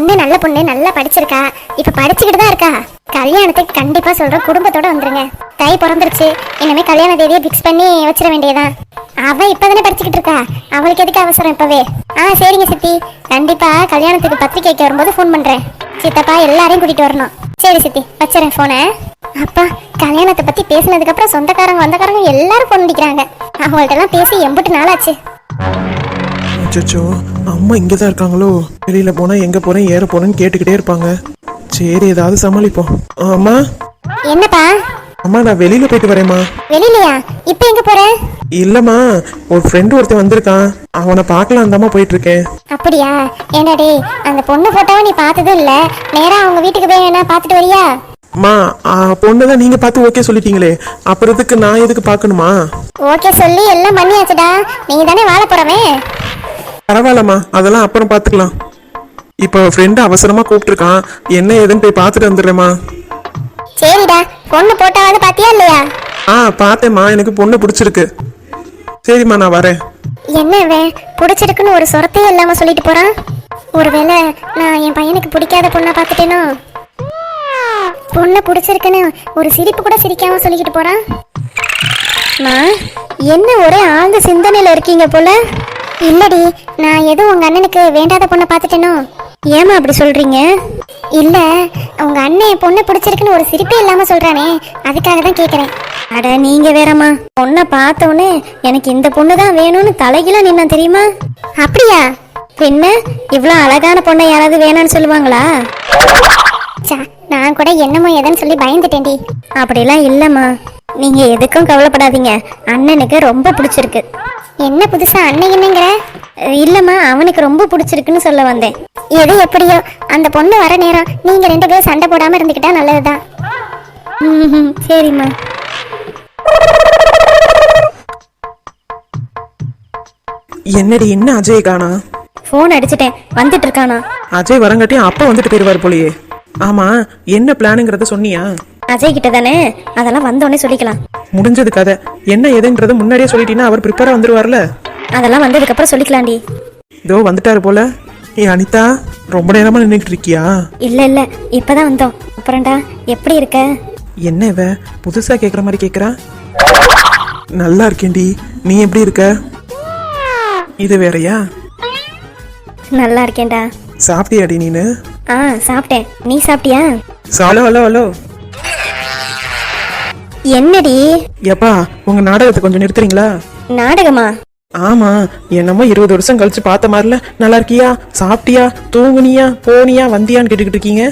பொண்ணு நல்ல பொண்ணு நல்லா படிச்சிருக்கா, இப்ப படிச்சுக்கிட்டு தான் இருக்கா. கல்யாணத்துக்கு கண்டிப்பா சொல்றேன், குடும்பத்தோட வந்துருங்க. தை பிறந்துருச்சு, இனிமே கல்யாண தேதியை பிக்ஸ் பண்ணி வச்சிட வேண்டியதான். அவ இப்பதானே படிச்சுக்கிட்டு இருக்கா, அவளுக்கு எதுக்கு அவசரம் இப்பவே? சரிங்க சித்தி, கண்டிப்பா கல்யாணத்துக்கு பத்திரிக்கைக்கு வரும்போது ஃபோன் பண்றேன். சித்தப்பா எல்லாரையும் கூட்டிட்டு வரணும். சரி சித்தி, வச்சுறேன் போனை. அப்பா, கல்யாணத்தை பத்தி பேசினதுக்கு அப்புறம் சொந்தக்காரங்க வந்தக்காரங்க எல்லாரும் ஃபோன் அடிக்கிறாங்க. அவங்கள்ட்ட எல்லாம் பேசி எம்பிட்டு நாளாச்சு. அச்சோ, அம்மா இங்கே தான் இருக்காங்களோ? வெளியில போனா எங்க போறேன் ஏற போறேன்னு கேட்டுக்கிட்டே இருப்பாங்க. சரி, ஏதாவது சமாளிப்போம். அம்மா. என்னப்பா? அம்மா, நான் வெளியில போயிட்டு வரேம்மா. வெளியிலயா? இப்ப எங்க போற? இல்லம்மா, ஒரு ஃப்ரெண்டு ஒருத்தன் வந்திருக்கான், அவனை பார்க்கலாம் தாம்மா போயிட்டு இருக்கேன். அப்படியா? என்னடே, அந்த பொண்ணு போட்டோவை நீ பார்த்ததும் இல்ல, நேரா அவங்க வீட்டுக்கு போய் வேணா பார்த்துட்டு வரியா? அம்மா, பொண்ணுதான் நீங்க பார்த்து ஓகே சொல்லிட்டீங்களே, அப்புறம் எதுக்கு நான் எதுக்கு பார்க்கணுமா? ஓகே சொல்லி எல்லாம் பண்ணியாச்சுடா, நீங்க தானே வாழ போறவே. பரவாயில்லம்மா, அதெல்லாம் அப்புறம் பார்த்துக்கலாம். இப்போ ஃப்ரெண்டு அவசரமா கூப்பிட்டுருக்கான், என்ன ஏதுன்னு போய் பார்த்துட்டு வந்துடுறேம்மா. சரிடா, பொண்ணு போட்டாவது பாத்தியா இல்லையா? பார்த்தேம்மா, எனக்கு பொண்ணு பிடிச்சிருக்கு. சரிம்மா, நான் வரேன். என்ன இவன் பிடிச்சிருக்குன்னு ஒரு சொரத்தையே இல்லாம சொல்லிட்டு போறான். ஒருவேளை நான் என் பையனுக்கு பிடிக்காத பொண்ணை பார்த்துட்டேனோ? பொண்ணை பிடிச்சிருக்குன்னு ஒரு சிரிப்பு கூட சிரிக்காம சொல்லிக்கிட்டு போறான். என்ன ஒரே ஆழ்ந்த சிந்தனையில இருக்கீங்க போல. இல்லடி, நான் எதுவும் உங்க அண்ணனுக்கு வேண்டாத பொண்ணை பார்த்துட்டேனோ? ஏமா அப்படி சொல்றீங்க? இல்ல, உங்க அண்ணன் பொண்ணு பிடிச்சிருக்குன்னு ஒரு சிரிப்பே இல்லாம சொல்றானே, அதுக்காக தான் கேக்குறேன். அட நீங்க வேறம்மா, பொண்ணை பார்த்தோன்னே எனக்கு இந்த பொண்ணு தான் வேணும்னு தலைகீழ நின்னா தெரியுமா? அப்படியா? பின்ன இவ்வளோ அழகான பொண்ணை யாராவது வேணும்னு சொல்லுவாங்களா? நான் கூட என்னமோ எதன்னு சொல்லி பயந்துட்டேன்டி. அப்படிலாம் இல்லம்மா, நீங்க எதுக்கும் கவலைப்படாதீங்க, அண்ணனுக்கு ரொம்ப பிடிச்சிருக்கு. என்ன புதுசா அண்ணன் என்னங்கிற? இல்லம்மா, அவனுக்கு ரொம்ப பிடிச்சிருக்குன்னு சொல்ல வந்தேன். எது எப்படியோ, அந்த பொண்ணு வர நேரம் நீங்க ரெண்டு பேரும் சண்டை போடாம இருந்துக்கிட்டா நல்லதுதான். சரிம்மா. என்னடி, என்ன அஜய் காணா? போன் அடிச்சிட்டேன், வந்துட்டு இருக்கானா? அஜய் வரங்காட்டியும் அப்பா வந்துட்டு போயிருவார் போலயே. ஆமா, என்ன பிளானுங்கிறத சொன்னியா? அஜய் கிட்ட தானே, அதெல்லாம் வந்தோடனே சொல்லிக்கலாம். முடிஞ்சது கதை. என்ன ஏதுன்றத முன்னாடியே சொல்லிட்டீங்கன்னா அவர் ப்ரிப்பேரா வந்துருவார்ல. அதெல்லாம் வந்ததுக்கு அப்புறம் சொல்லிக்கலாம்டி. இதோ வந்துட்டாரு போல. அனிதா, ரொம்ப நேரமா நின்றுட்டு இருக்கியா? இல்ல, இப்பதான் வந்தோம். அப்புறம்டா, எப்படி இருக்க? என்ன இவ புதுசா கேக்குற மாதிரி கேக்குறா? நல்லா இருக்கேன்டி, நீ எப்படி இருக்க? இது வேறயா? நல்லா இருக்கேன்டா. சாப்பிட்டியாடி நீனு? சாப்பிட்டேன், நீ சாப்பிட்டியா? Hello hello hello. என்னடி? எப்பா, உங்க நாடகத்தை கொஞ்சம் நிறுத்துறீங்களா? நாடகமா? ஆமா, என்னமோ 20 வருஷம் கழிச்சு பார்த்த மாதிரில நல்லா இருக்கியா, சாப்பிட்டியா, தூங்குனியா, போனியா, வந்தியான்னு கேட்டுக்கிட்டு இருக்கீங்க.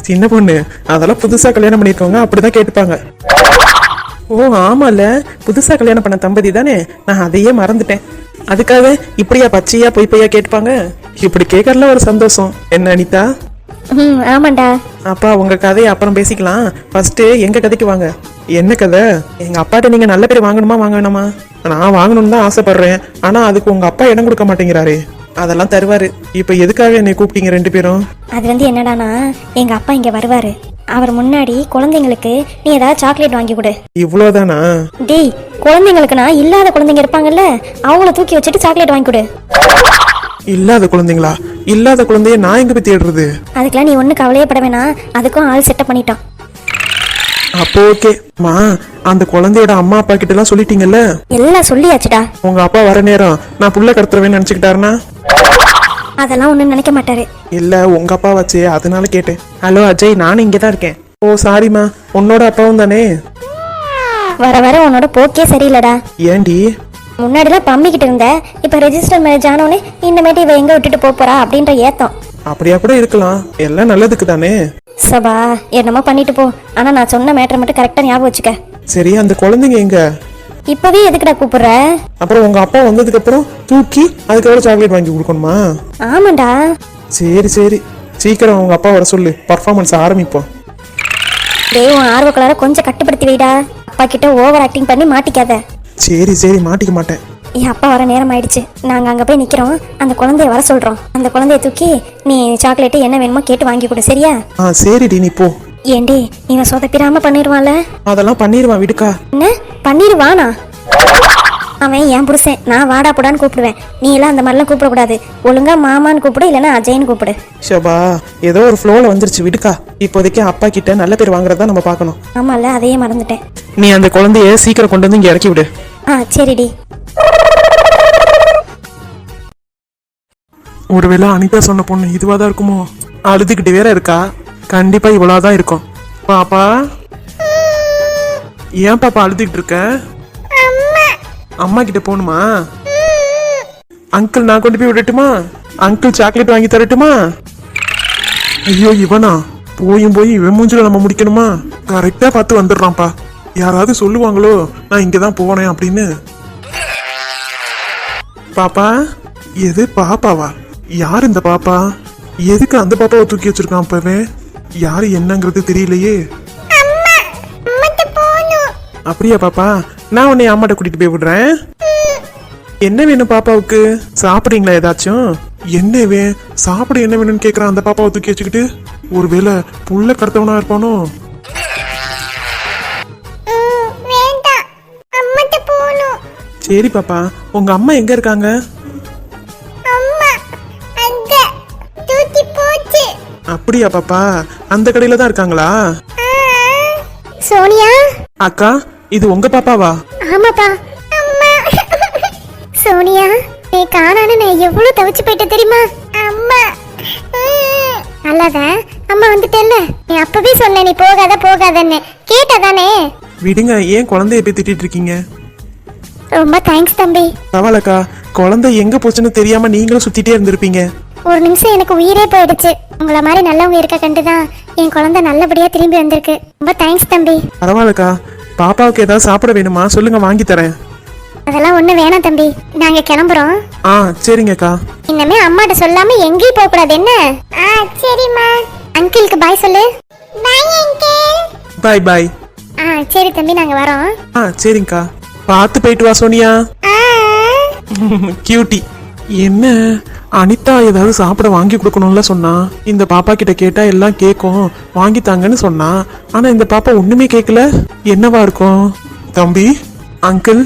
சின்ன பொண்ணு, அதெல்லாம் புதுசா கல்யாணம் பண்ணிருக்கவங்க அப்படிதான் கேட்டுப்பாங்க. ஓ ஆமால, புதுசா கல்யாணம் பண்ண தம்பதி தானே, நான் அதையே மறந்துட்டேன். அதுக்காக இப்படியா பச்சையா பொய்ப்பையா கேட்பாங்க? இப்படி கேட்கறதுல ஒரு சந்தோஷம். என்ன அனிதா? ஆமாண்டா. அப்பா, உங்க கதையை அப்புறம் பேசிக்கலாம், ஃபர்ஸ்ட் எங்க கதைக்கு வாங்க. என்ன கதை? எங்க அப்பாட்ட நீங்க நல்ல பேர் வாங்கணுமா வாங்க வேணாமா? நான் வாங்கணும்னு தான் ஆசைப்படுறேன், ஆனா அதுக்கு உங்க அப்பா இடம் கொடுக்க மாட்டேங்கிறாரு. அதெல்லாம் தருவாரு. இப்ப எதுக்காக என்னை கூப்பிட்டீங்க ரெண்டு பேரும்? அது என்னடானா, எங்க அப்பா இங்க வருவாரு, அவர் முன்னாடி குழந்தைங்களுக்கு நீ ஏதாவது சாக்லேட் வாங்கி கொடு. இவ்வளவுதானா? டேய், குழந்தைங்களுக்குனா இல்லாத குழந்தைங்க இருப்பாங்கல்ல, அவங்கள தூக்கி வச்சுட்டு சாக்லேட் வாங்கி கொடு. இல்லாத குழந்தைங்களா? இல்லாத குழந்தைய நான் எங்க போய் தேடுறது? அதுக்கெல்லாம் நீ ஒண்ணு கவலையப்பட வேணாம், அதுக்கும் ஆள் செட்டப் பண்ணிட்டோம். அப்போ ஓகே மா, அந்த குழந்தையோட அம்மா அப்பா கிட்ட எல்லாம் சொல்லிட்டீங்கல்ல? எல்லாம் சொல்லியாச்சுடா. உங்க அப்பா வர நேரம் நான் புள்ள கடத்துறவேன்னு நினைச்சுக்கிட்டாருனா? அதெல்லாம் ஒண்ணும் நினைக்க மாட்டாரு. இல்ல, உங்க அப்பா வச்சு அதனால கேட்டேன். ஹலோ அஜய், நானும் இங்கதான் இருக்கேன். ஓ சாரிமா, உன்னோட அப்பாவும் தானே? வர வர உன்னோட போக்கே சரியில்லடா. ஏண்டி? முன்னாடிலாம் பம்மிக்கிட்டு இருந்த, இப்ப ரெஜிஸ்டர் மேரேஜ் ஆனோடனே இனிமேட்டு இவ எங்க விட்டுட்டு போறா அப்படின்ற ஏத்தம். அப்படியா கூட இருக்கலாம், எல்லாம் நல்லதுக்கு தானே. சபா, என்னமோ பண்ணிட்டு போ, ஆனா நான் சொன்ன மேட்டரை மட்டும் கரெக்டா ஞாபகம் வச்சுக்க. சரி, அந்த குழந்தைங்க எங்க? இப்பவே எதுக்குடா கூப்பிடுற? அப்புறம் உங்க அப்பா வந்ததுக்கு அப்புறம் தூக்கி அதுக்கு சாக்லேட் வாங்கி கொடுக்கணுமா? ஆமாண்டா. சரி சரி, சீக்கிரம் உங்க அப்பா வர சொல்லு, பர்ஃபார்மன்ஸ் ஆரம்பிப்போம். டேய், உன் ஆர்வக்கலார கொஞ்சம் கட்டுப்படுத்தி வைடா, அப்பா கிட்ட ஓவர் ஆக்டிங் பண்ணி மாட்டிக்காத. சரி சரி, மாட்டிக்க மாட்டேன். என் அப்பா வர நேரம் ஆயிடுச்சு, நாங்க அங்க போய் நிக்கிறோம், அந்த குழந்தைய வர சொல்றோம். அந்த குழந்தைய தூக்கி நீ சாக்லேட் என்ன வேணுமோ கேட்டு வாங்கி கொடு, சரியா? சரிடி, நீ போ. ஏண்டி, இவன் சொதப்பிராம பண்ணிடுவான்ல? அதெல்லாம் பண்ணிடுவான், விடுக்கா. என்ன பண்ணிடுவானா? அவன் என் புருஷன், நான் வாடா போடான்னு கூப்பிடுவேன். நீ எல்லாம் அந்த மாதிரிலாம் கூப்பிடக்கூடாது. ஒழுங்கா மாமான்னு கூப்பிடு, இல்லைன்னா அஜய்னு கூப்பிடு. ஷபா, ஏதோ ஒரு ஃப்ளோல வந்துருச்சு விடுக்கா. இப்போதைக்கு அப்பா கிட்ட நல்ல பேர் வாங்குறதா நம்ம பார்க்கணும். ஆமால, அதையே மறந்துட்டேன். நீ அந்த குழந்தைய சீக்கிரம் கொண்டு வந்து இங்க இறக்கி விடு. சரிடி. ஒருவேளை அனிதா சொன்ன பொண்ணு இதுவாதான் இருக்குமோ? அழுதுகிட்டு வேற இருக்கா. கண்டிப்பா இவ்வளவுதான் இருக்கும். பாப்பா, ஏன் பாப்பா அழுதுகிட்டு இருக்க? அம்மா கிட்ட போகணுமா? அங்கிள் நான் கொண்டு போய் விடட்டுமா? அங்கிள் சாக்லேட் வாங்கி தரட்டுமா? ஐயோ இவனா, போயும் போய் இவன் மூஞ்சில நம்ம முடிக்கணுமா? கரெக்டா பார்த்து வந்துடுறான்ப்பா. யாராவது சொல்லுவாங்களோ நான் இங்கதான் போனேன் அப்படின்னு. பாப்பா, எது பாப்பாவா? யார் இந்த பாப்பா? எதுக்கு அந்த பாப்பாவை தூக்கி வச்சிருக்கான்? அப்பவே யாரு என்னங்கிறது தெரியலையே. அப்படியா பாப்பா, நான் உன்னை அம்மாட்ட கூட்டிட்டு போய் விடுறேன். என்ன வேணும் பாப்பாவுக்கு? சாப்பிடுறீங்களா ஏதாச்சும்? என்ன சாப்பிட என்ன வேணும்னு கேக்குறான் அந்த பாப்பாவை தூக்கி வச்சுக்கிட்டு. ஒருவேளை புள்ள கடத்தவனா இருப்பானோ? சரி பாப்பா, உங்க அம்மா எங்க இருக்காங்க? அப்படியா பாப்பா, அந்த கடையில தான் இருக்காங்களா? சோனியா அக்கா, இது உங்க பாப்பாவா? ஆமாப்பா. அம்மா சோனியா, நீ காணான்னு நான் எவ்வளவு தவிச்சு போயிட்ட தெரியுமா? அம்மா நல்லாதான் அம்மா வந்துட்டேல்ல. நீ அப்பவே சொன்ன நீ போகாத போகாதன்னு, கேட்டதானே? விடுங்க, ஏன் குழந்தைய போய் திட்டிட்டு இருக்கீங்க? ரொம்ப தேங்க்ஸ் தம்பி. பரவாயில்லக்கா, குழந்தை எங்க போச்சுன்னு தெரியாம நீங்களும் சுத்திட்டே இருந்திருப்பீங்க. ஒரு நிமிஷம் எனக்கு உயிரே போயிடுச்சு. உங்களை மாதிரி நல்லவங்க இருக்க கண்டுதான் என் குழந்தை நல்லபடியா திரும்பி வந்திருக்கு. ரொம்ப தேங்க்ஸ் தம்பி. பரவாயில்லக்கா, பாப்பாவுக்கு ஏதாவது சாப்பிட வேணுமா? சொல்லுங்க, வாங்கி தரேன். அதெல்லாம் ஒண்ணு வேணாம் தம்பி, நாங்க கிளம்புறோம். சரிங்கக்கா. இனிமே அம்மாட்ட சொல்லாம எங்கேயும் போக கூடாது என்ன? சரிம்மா. அங்கிளுக்கு பாய் சொல்லு. Bye uncle. Bye bye. சரி தம்பி, நாங்க வரோம். சரிங்கக்கா, பார்த்து போயிட்டு வா சோனியா. கியூட்டி. என்ன அனிதா ஏதாவது சாப்பிட வாங்கி கொடுக்கணும்ல சொன்னா. இந்த பாப்பா கிட்ட கேட்டா எல்லாம் கேக்கும், வாங்கி தாங்கன்னு சொன்னா. ஆனா இந்த பாப்பா ஒண்ணுமே கேட்கல. என்னவா இருக்கும்? தம்பி, அங்கிள்.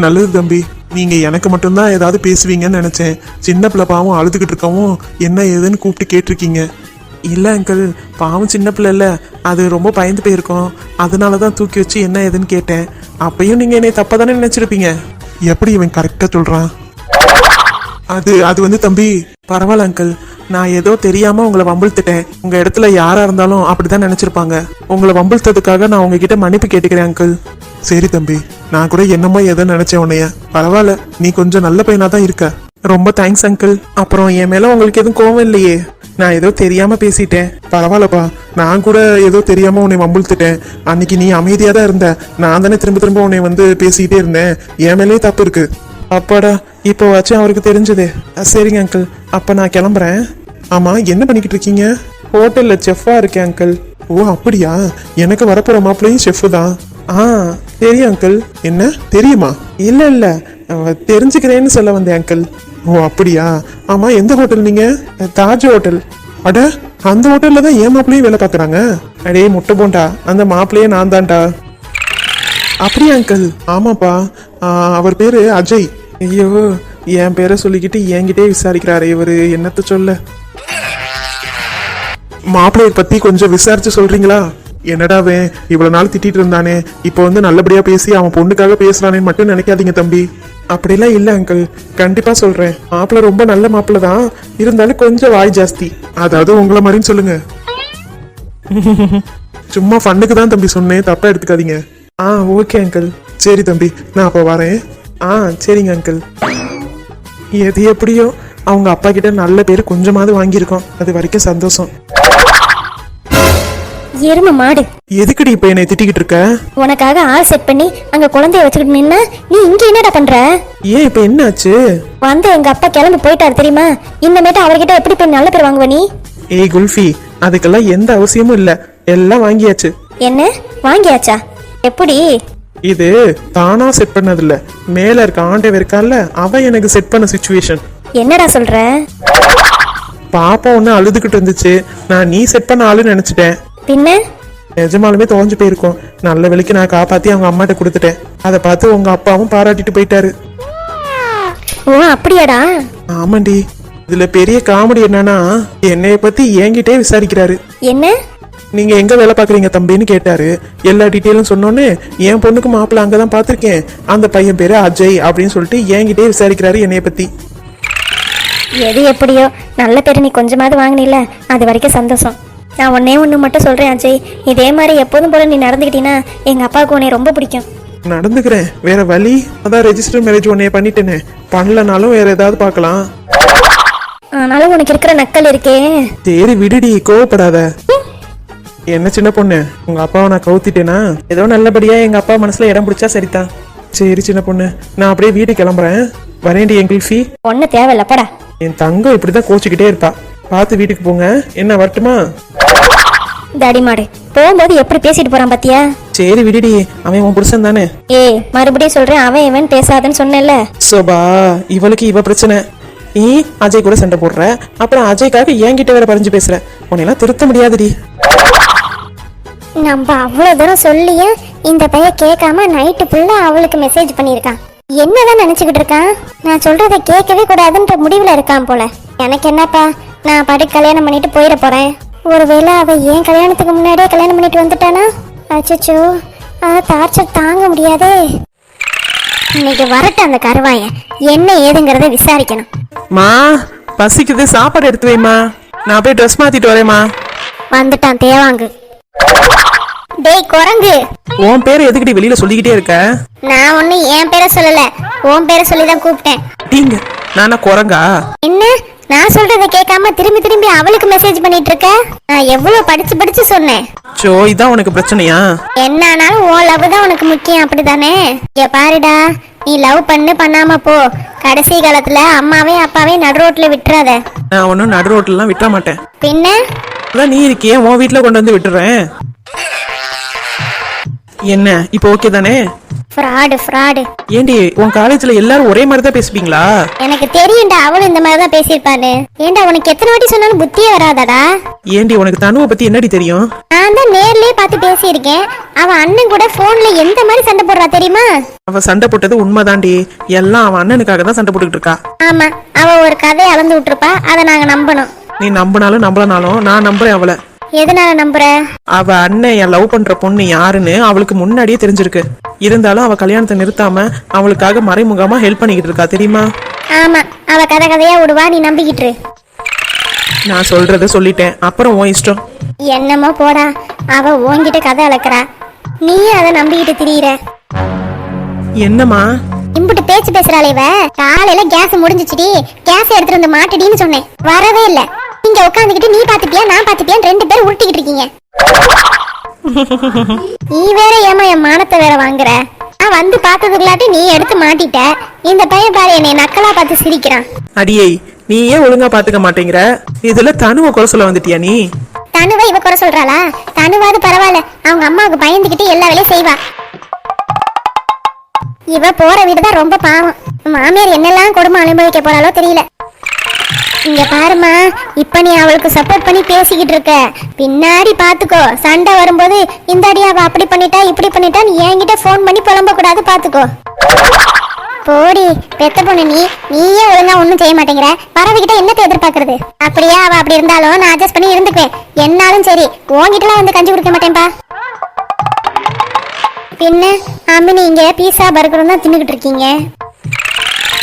நல்லது தம்பி, நீங்க எனக்கு மட்டும்தான் ஏதாவது பேசுவீங்கன்னு நினைச்சேன். சின்ன பிள்ளை பாவம் அழுதுகிட்டு இருக்கவும் என்ன ஏதுன்னு கூப்பிட்டு கேட்டிருக்கீங்க. இல்ல அங்கிள், பாவம் சின்ன பிள்ளை இல்ல, அது ரொம்ப பயந்து போயிருக்கோம். அதனாலதான் தூக்கி வச்சு என்ன ஏதுன்னு கேட்டேன். அப்பயும் நீங்க என்னை தப்பா தானே நினைச்சிருப்பீங்க. எப்படி இவன் கரெக்டா சொல்றான்? அது வந்து தம்பி. பரவாயில்ல அங்கிள், நான் ஏதோ தெரியாம உங்களை வம்பிழுத்துட்டேன். உங்க இடத்துல யாரா இருந்தாலும் அப்படிதான் நினைச்சிருப்பாங்க. உங்களை வம்பிழுத்ததுக்காக நான் உங்ககிட்ட மன்னிப்பு கேட்டுக்கிறேன் அங்கிள். சரி தம்பி, நான் கூட என்னமோ ஏதோ நினைச்சேன் உன்னைய. பரவாயில்ல, நீ கொஞ்சம் நல்ல பையனா தான் இருக்க. ரொம்ப தேங்க்ஸ் அங்கிள். அப்புறம் என் மேல உங்களுக்கு எதுவும் கோவம் இல்லையே? நான் ஏதோ தெரியாம பேசிட்டேன். பரவாயில்லப்பா, நான் கூட ஏதோ தெரியாம உன்னை வம்பிழுத்துட்டேன். அன்னைக்கு நீ அமைதியா தான் இருந்த, நான் தானே திரும்ப திரும்ப உன்னை வந்து பேசிக்கிட்டே இருந்தேன். என் மேலேயே தப்பு இருக்கு. அப்பாடா, இப்போ வச்சு அவருக்கு தெரிஞ்சது. சரிங்க அங்கிள், அப்ப நான் கிளம்புறேன். ஆமா, என்ன பண்ணிக்கிட்டு இருக்கீங்க? ஹோட்டல்ல செஃப்பா இருக்கேன் அங்கிள். ஓ அப்படியா? எனக்கு வரப்போற மாப்பிள்ளையும் செஃப் தான். தெரியும் அங்கிள். என்ன தெரியுமா? இல்ல இல்ல, தெரிஞ்சுக்கிறேன்னு சொல்ல வந்தேன் அங்கிள். ஓ அப்படியா? ஆமா, எந்த ஹோட்டல் நீங்க? தாஜ் ஹோட்டல். அட, அந்த ஹோட்டல்ல தான் என் மாப்பிள்ளையும் வேலை பார்க்கறாங்க. அடே முட்டை போண்டா, அந்த மாப்பிள்ளையே நான் தான்டா. அப்படியா அங்கிள்? ஆமாப்பா, அவர் பேரு அஜய். ஐயோ, என் பேரை சொல்லிக்கிட்டு என்கிட்டே விசாரிக்கிறாரு இவரு. என்னத்த சொல்ல? மாப்பிள்ளைய பத்தி கொஞ்சம் விசாரிச்சு சொல்றீங்களா? என்னடாவே இவ்வளவு நாள் திட்டிட்டு இருந்தானே, இப்போ வந்து நல்லபடியா பேசி அவன் பொண்ணுக்காக பேசுறானேன்னு மட்டும் நினைக்காதீங்க தம்பி. அப்படிலாம் இல்ல அங்கிள், கண்டிப்பா சொல்றேன். மாப்பிள்ளை ரொம்ப நல்ல மாப்பிள்ளை தான், இருந்தாலும் கொஞ்சம் வாய் ஜாஸ்தி. அதாவது உங்களை மாதிரின்னு சொல்லுங்க. சும்மா ஃபன்னுக்கு தான் தம்பி சொன்னேன், தப்பா எடுத்துக்காதீங்க. Okay uncle. சரி தம்பி, நான் அப்போ வரேன். சரிங்க அங்கிள். எது எப்படியோ அவங்க அப்பா கிட்ட நல்ல பேர் கொஞ்சமாவது வாங்கியிருக்கோம். அது வரைக்கும் சந்தோஷம். எரும மாடு, எதுக்குடி இப்ப என்னை திட்டிக்கிட்டு இருக்க? உனக்காக ஆள் செட் பண்ணி அங்க குழந்தைய வச்சுக்கிட்டு நின்னா நீ இங்க என்னடா பண்ற? ஏன் இப்ப என்ன ஆச்சு? வந்த எங்க அப்பா கிளம்பி போயிட்டாரு தெரியுமா? இனிமேட்டு அவர்கிட்ட எப்படி போய் நல்ல பேர் வாங்குவ நீ? ஏய் குல்ஃபி, அதுக்கெல்லாம் எந்த அவசியமும் இல்ல, எல்லாம் வாங்கியாச்சு. என்ன வாங்கியாச்சா? எப்படி? இது தானா செட் பண்ணது இல்ல, மேல இருக்க ஆண்டவன் இருக்கான்ல, அவன் எனக்கு செட் பண்ண சிச்சுவேஷன். என்னடா சொல்ற? பாப்பா ஒண்ணு அழுதுகிட்டு இருந்துச்சு, நான் நீ செட் பண்ண ஆளுன்னு நினைச்சிட்டேன். பின்ன நிஜமாலுமே தொலைஞ்சு போயிருக்கோம். நல்ல வேளைக்கு நான் காப்பாத்தி அவங்க அம்மாட்ட கொடுத்துட்டேன். அதை பார்த்து உங்க அப்பாவும் பாராட்டிட்டு போயிட்டாரு. ஓ அப்படியாடா? ஆமாண்டி. இதுல பெரிய காமெடி என்னன்னா என்னைய பத்தி என்கிட்டே விசாரிக்கிறாரு. என்ன? நீங்க எங்க வேலை பாக்குறீங்க தம்பின்னு கேட்டாரு. எல்லா டீட்டெயிலும் சொன்னோன்னு என் பொண்ணுக்கு மாப்பிள்ள அங்கதான் பாத்திருக்கேன், அந்த பையன் பேரு அஜய் அப்படின்னு சொல்லிட்டு என்கிட்டே விசாரிக்கிறாரு என்னைய பத்தி. எது எப்படியோ நல்ல பேர் நீ கொஞ்சமாவது வாங்கினில்ல, அது வரைக்கும் சந்தோஷம். நான் ஒன்று மட்டும் சொல்கிறேன் அஜய், இதே மாதிரி எப்போதும் போல நீ நடந்துக்கிட்டீன்னா எங்கள் அப்பாவுக்கு உன்னை ரொம்ப பிடிக்கும். நடந்துக்கிறேன், வேற வழி. அதான் ரெஜிஸ்டர் மேரேஜ் உன்னைய பண்ணிட்டேனே, பண்ணலனாலும் வேற ஏதாவது பார்க்கலாம். ஆனாலும் உனக்கு இருக்கிற நக்கல் இருக்கே. சரி விடுடி, கோவப்படாத. என்ன சின்ன பொண்ணு, உங்க அப்பாவை நான் கவுத்திட்டேனா? ஏதோ நல்லபடியா எங்க அப்பா மனசுல இடம் பிடிச்சா சரிதான். சரி சின்ன பொண்ணு, நான் அப்படியே வீட்டுக்கு கிளம்புறேன். வரேன்டி எங்களுக்கு ஃபீ. ஒண்ணு தேவையில்ல போடா. என் தங்கம் இப்படிதான் கோச்சிக்கிட்டே இருப்பா. பார்த்து வீட்டுக்கு போங்க. என்ன வரட்டுமா? டாடி மாடு போகும்போது எப்படி பேசிட்டு போறான் பாத்தியா? சரி விடுடி, அவன் உன் புருஷன் தானே. ஏய் மறுபடியும் சொல்றேன், அவன் இவன் பேசாதன்னு சொன்னேன்ல. சோபா, இவளுக்கு இவ பிரச்சனை. நீ அஜய் கூட சண்டை போடுற, அப்புறம் அஜய்க்காக என்கிட்ட வேற பறிஞ்சு பேசுற. உன்னையெல்லாம் திருத்த முடியாதுடி. நம்ம அவ்வளவு தூரம் சொல்லியும் இந்த பையன் கேட்காம நைட்டு ஃபுல்லா அவளுக்கு மெசேஜ் பண்ணியிருக்கான். என்னதான் நினைச்சுக்கிட்டு இருக்கான்? நான் சொல்றதை கேட்கவே கூடாதுன்ற முடிவுல இருக்கான் போல. எனக்கு என்னப்பா, நான் பாட்டுக்கு கல்யாணம் பண்ணிட்டு போயிட போறேன். ஒருவேளை அவ ஏன் கல்யாணத்துக்கு முன்னாடியே கல்யாணம் பண்ணிட்டு வந்துட்டானா? அச்சோ, அதை டார்ச்சர் தாங்க முடியாதே. இன்னைக்கு வரட்டும் அந்த கருவாய, என்ன ஏதுங்கிறத விசாரிக்கணும். மா பசிக்குது, சாப்பாடு எடுத்து வைமா. நான் போய் ட்ரெஸ் மாத்திட்டு வரேம்மா. வந்துட்டான் தேவாங்கு. டேய் குரங்கு, உன் பேரை எதுக்கிட்டி வெளியில சொல்லிக்கிட்டே இருக்க? நான் ஒண்ணு என் பேரை சொல்லல, உன் பேரை சொல்லிதான் கூப்பிட்டேன். டீங்க, நானா குரங்கா? என்ன, நான் சொல்றதை கேட்காம திரும்பி திரும்பி அவளுக்கு மெசேஜ் பண்ணிட்டு இருக்க? நான் எவ்வளவு படிச்சு படிச்சு சொன்னேன். சோ இதான் உனக்கு பிரச்சனையா? என்ன ஆனாலும் உன் லவ் தான் உனக்கு முக்கியம், அப்படிதானே? இங்க பாருடா, நீ லவ் பண்ணாம போ. கடைசி காலத்துல அம்மாவே அப்பாவே நடு ரோட்ல விட்டுறாத. நான் ஒன்னும் நடு ரோட்லாம் விட்டுற மாட்டேன். பின்ன அதான் நீ இருக்கியே, உன் வீட்டுல கொண்டு வந்து விட்டுறேன். என்ன இப்போ ஓகே தானே? ஃப்ராடு. ஏண்டி உன் காலேஜ்ல எல்லாரும் ஒரே மாதிரி தான் பேசுவீங்களா? எனக்கு தெரியும்டா, அவளும் இந்த மாதிரி தான் பேசியிருப்பான்னு. ஏண்டா உனக்கு எத்தனை வாட்டி சொன்னாலும் புத்தியே வராதடா? ஏண்டி உனக்கு தனுவை பத்தி என்னடி தெரியும்? நான் தான் நேர்லயே பார்த்து பேசியிருக்கேன். அவ அண்ணன் கூட போன்ல எந்த மாதிரி சண்டை போடுறா தெரியுமா? அவ சண்டை போட்டது உண்மைதாண்டி, எல்லாம் அவன் அண்ணனுக்காக தான் சண்டை போட்டுக்கிட்டு இருக்கா. ஆமா, அவ ஒரு கதையை அளந்து விட்டுருப்பா, அதை நாங்க நம்பணும். நீ நம்பினாலும் நம்பலனாலும் நான் நம்புறேன் அவளை. எதனால நம்புற? அவ அண்ணன் என் லவ் பண்ற பொண்ணு யாருன்னு அவளுக்கு முன்னாடியே தெரிஞ்சிருக்கு. இருந்தாலும் அவ கல்யாணத்தை நிறுத்தாம அவளுக்காக மறைமுகமா ஹெல்ப் பண்ணிக்கிட்டு இருக்கா தெரியுமா? ஆமா, அவ கதையா விடுவா, நீ நம்பிக்கிட்டு இரு. நான் சொல்றத சொல்லிட்டேன், அப்புறம் உன் இஷ்டம். என்னமோ போடா, அவ உன்கிட்ட கதை அளக்குறா, நீ அதை நம்பிக்கிட்டு திரியிற. என்னம்மா இம்புட்டு பேச்சு பேசுறாளே இவ? காலையில கேஸ் முடிஞ்சிச்சுடி, கேஸ் எடுத்துட்டு வந்து மாட்டுடின்னு சொன்னேன், வரவே இல்ல. இங்க உட்காந்துக்கிட்டு நீ பாத்துப்பியா நான் பாத்துப்பியான்னு 2 பேரும் உருட்டிக்கிட்டு இருக்கீங்க. நீ வேற ஏமா என் மானத்தை வேற வாங்குற? நான் வந்து பார்த்ததுக்குள்ளாட்டி நீ எடுத்து மாட்டிட்ட. இந்த பையன் பாரு என்னை நக்கலா பார்த்து சிரிக்கிறான். அடியே, நீ ஏன் ஒழுங்கா பாத்துக்க மாட்டேங்கிற? இதுல தனுவை குறை சொல்ல வந்துட்டியா நீ? தனுவை இவ குறை சொல்றாளா? தனுவாது பரவாயில்ல, அவங்க அம்மாவுக்கு பயந்துகிட்டு எல்லா வேலையும் செய்வா. இவ போற வீடுதான் ரொம்ப பாவம். மாமியார் என்னெல்லாம் கொடுமை அனுபவிக்க போறாளோ தெரியல. இங்க பாருமா, இப்ப நீ அவளுக்கு சப்போர்ட் பண்ணி பேசிக்கிட்டு இருக்க, பின்னாடி பாத்துக்கோ. சண்டை வரும்போது இந்த அடி அவ அப்படி பண்ணிட்டா இப்படி பண்ணிட்டா நீ என்கிட்ட போன் பண்ணி புலம்ப கூடாது, பாத்துக்கோ. போடி பெத்த பொண்ணு, நீயே ஒழுங்கா ஒண்ணும் செய்ய மாட்டேங்கிற. பறவைகிட்ட என்னத்தை எதிர்பார்க்கறது? அப்படியே அவ அப்படி இருந்தாலும் நான் அட்ஜஸ்ட் பண்ணி இருந்துக்குவேன். என்னாலும் சரி, உன்கிட்டலாம் வந்து கஞ்சி குடிக்க மாட்டேன்பா. பின்ன அம்மினி இங்க பீஸா பர்கரும் தான் தின்னுகிட்டு இருக்கீங்க.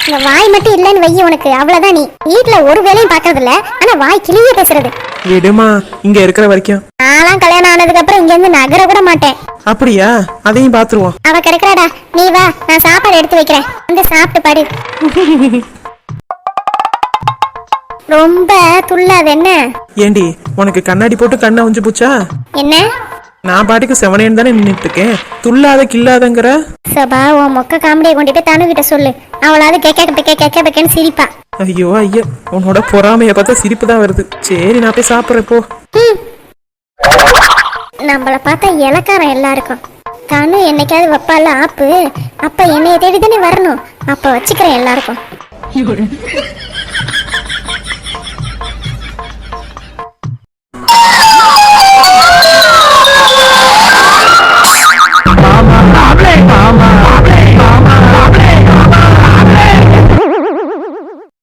இந்த வாய் மட்டும் இல்லன்னு வைய உனக்கு, அவ்வளவுதான். நீ வீட்டுல ஒரு வேலையும் பாக்குறது இல்ல, ஆனா வாய் கிளியே பேசுறது. விடுமா, இங்க இருக்கிற வரைக்கும். நான்லாம் கல்யாணம் ஆனதுக்கு அப்புறம் இங்க இருந்து நகர கூட மாட்டேன். அப்படியா? அதையும் பாத்துருவோம். அவ கிடைக்கிறாடா, நீ வா, நான் சாப்பாடு எடுத்து வைக்கிறேன், வந்து சாப்பிட்டு பாடு. ரொம்ப துள்ளாது என்ன? ஏண்டி உனக்கு கண்ணாடி போட்டு கண்ணை உஞ்சு போச்சா? என்ன நான் பாட்டுக்கு செவனேன்னு தானே நின்றுட்டு இருக்கேன், துள்ளாத கில்லாதங்கிற. சபா, உன் மொக்க காமெடியை கொண்டு போய் தனு கிட்ட சொல்லு, அவளாவது கேக்கன்னு சிரிப்பா. ஐயோ ஐயோ, உன்னோட பொறாமைய பார்த்தா சிரிப்பு தான் வருது. சரி நான் போய் சாப்பிட்றேன் போ. நம்மள பார்த்தா இலக்காரம் எல்லாருக்கும். தனு என்னைக்காவது வைப்பால ஆப்பு, அப்ப என்னைய தேடி தானே வரணும், அப்ப வச்சுக்கிறேன் எல்லாருக்கும்.